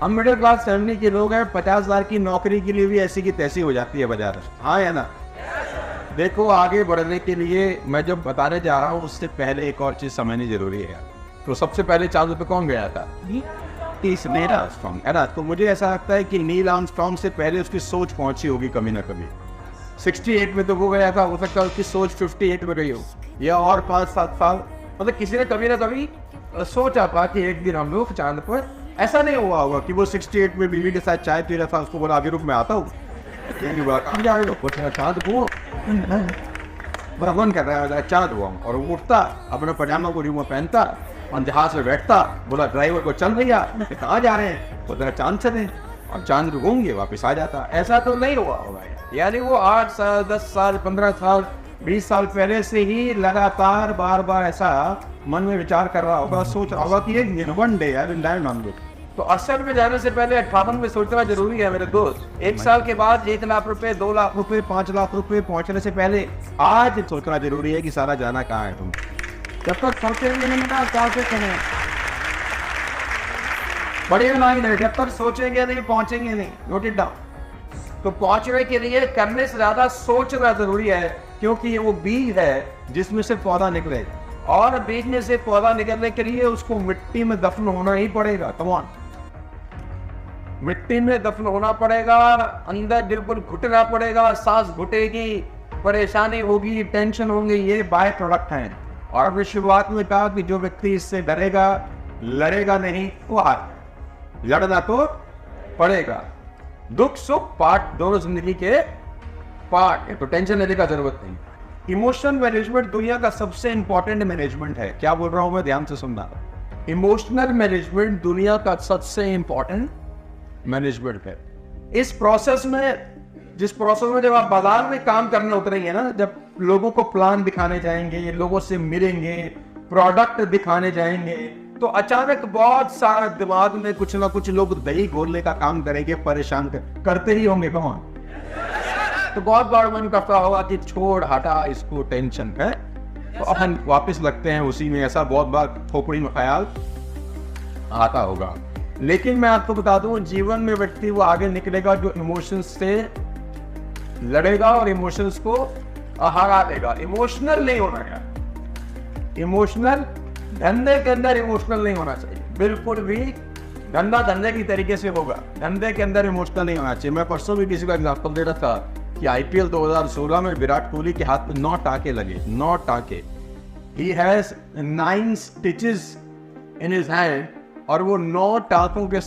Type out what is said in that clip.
हम middle class family के लोग हैं, 50,000 की नौकरी के लिए भी ऐसी की तैसी हो जाती है बाजार। हाँ या ना? देखो, आगे बढ़ने के लिए मैं जब बताने जा रहा हूँ उससे पहले एक और चीज समझनी जरूरी है। तो सबसे पहले चांद पे कौन गया था? नील आर्मस्ट्रॉन्ग, है ना? तो मुझे ऐसा लगता है कि नील आर्मस्ट्रॉन्ग से पहले उसकी सोच पहुंची होगी कभी ना कभी। 68 में तो वो गया था, हो सकता है उसकी सोच 58 में गई हो, या और 5-7 साल। मतलब किसी ने कभी ना कभी सोचा था कि एक दिन हम लोग चांद पर। ऐसा नहीं हुआ होगा कि वो 68 में बीवी के साथ चाय पी रहा था, उसको बोला अभी रुक मैं आता हूँ, चांद को मन कर रहा है चांद हुआ, और वो उठता अपना पजामा को रिमो पहनता और जहाज में बैठता, बोला ड्राइवर को चल भैया कहाँ जा रहे हैं, बोला चांद चले, और चांद घूम वापस आ जाता। ऐसा तो नहीं हुआ होगा, यानी वो 8 साल 10 साल 15 साल 20 साल पहले से ही लगातार बार बार ऐसा मन में विचार कर रहा होगा, सोच रहा होगा कि एक one day I will land on this. तो असल में जाने से पहले 58 में सोचना जरूरी है मेरे दोस्त। 1 साल के बाद 1 लाख रुपए 2 लाख रुपए 5 लाख रुपए पहुंचने से पहले आज सोचना जरूरी है कि सारा जाना कहाँ है तुम। जब तक सोचेंगे नहीं ना क्या करें, बड़ी लाइन है, जब तक सोचेंगे नहीं पहुंचेंगे नहीं। Note it down. तो पहुंचने के लिए करने से ज्यादा सोचना जरूरी है, क्योंकि वो बीज है जिसमें से पौधा निकले, और बीज में से पौधा निकलने के लिए उसको मिट्टी में दफन होना ही पड़ेगा। कमॉन, मिट्टी में दफन होना पड़ेगा, अंदर बिल्कुल घुटना पड़ेगा, सांस घुटेगी, परेशानी होगी, टेंशन होंगे, ये बाय प्रोडक्ट हैं। और अभी शुरुआत में कहा कि जो व्यक्ति इससे डरेगा लड़ेगा नहीं, वो हार लड़ना तो पड़ेगा। दुख सुख पार्ट, दोनों जिंदगी के पार्ट है, तो टेंशन लेने का जरूरत नहीं। इमोशनल मैनेजमेंट दुनिया का सबसे इंपॉर्टेंट मैनेजमेंट है। क्या बोल रहा हूं मैं, ध्यान से सुनना। इमोशनल मैनेजमेंट दुनिया का सबसे इंपॉर्टेंट मैनेजमेंट है। इस प्रोसेस में, जिस प्रोसेस में जब आप बाजार में काम करने उतरेंगे ना, जब लोगों को प्लान दिखाने जाएंगे, लोगों से मिलेंगे, प्रोडक्ट दिखाने जाएंगे, तो अचानक बहुत सारा दिमाग में कुछ ना कुछ लोग दही घोलने का काम करेंगे, परेशान करते ही होंगे। कौन? तो बहुत बार मन करता होगा कि छोड़ हटा इसको, टेंशन है, तो अपन वापस लगते हैं उसी में। ऐसा बहुत बार खोपड़ी में ख्याल आता होगा। लेकिन मैं आपको बता दूं, जीवन में व्यक्ति वो आगे निकलेगा जो इमोशंस से लड़ेगा और इमोशंस को हरा देगा। इमोशनल नहीं होना है, इमोशनल धंधे के अंदर इमोशनल नहीं होना चाहिए बिल्कुल भी। धंधा धंधे की तरीके से होगा, धंधे के अंदर इमोशनल नहीं होना चाहिए। मैं परसों भी किसी का एग्जाम्पल दे रहा था कि आईपीएल 2016 में विराट कोहली के हाथ में 9 टाके लगे, 9 टाके। He has 9 stitches in his hand, और वो 9 टाकों के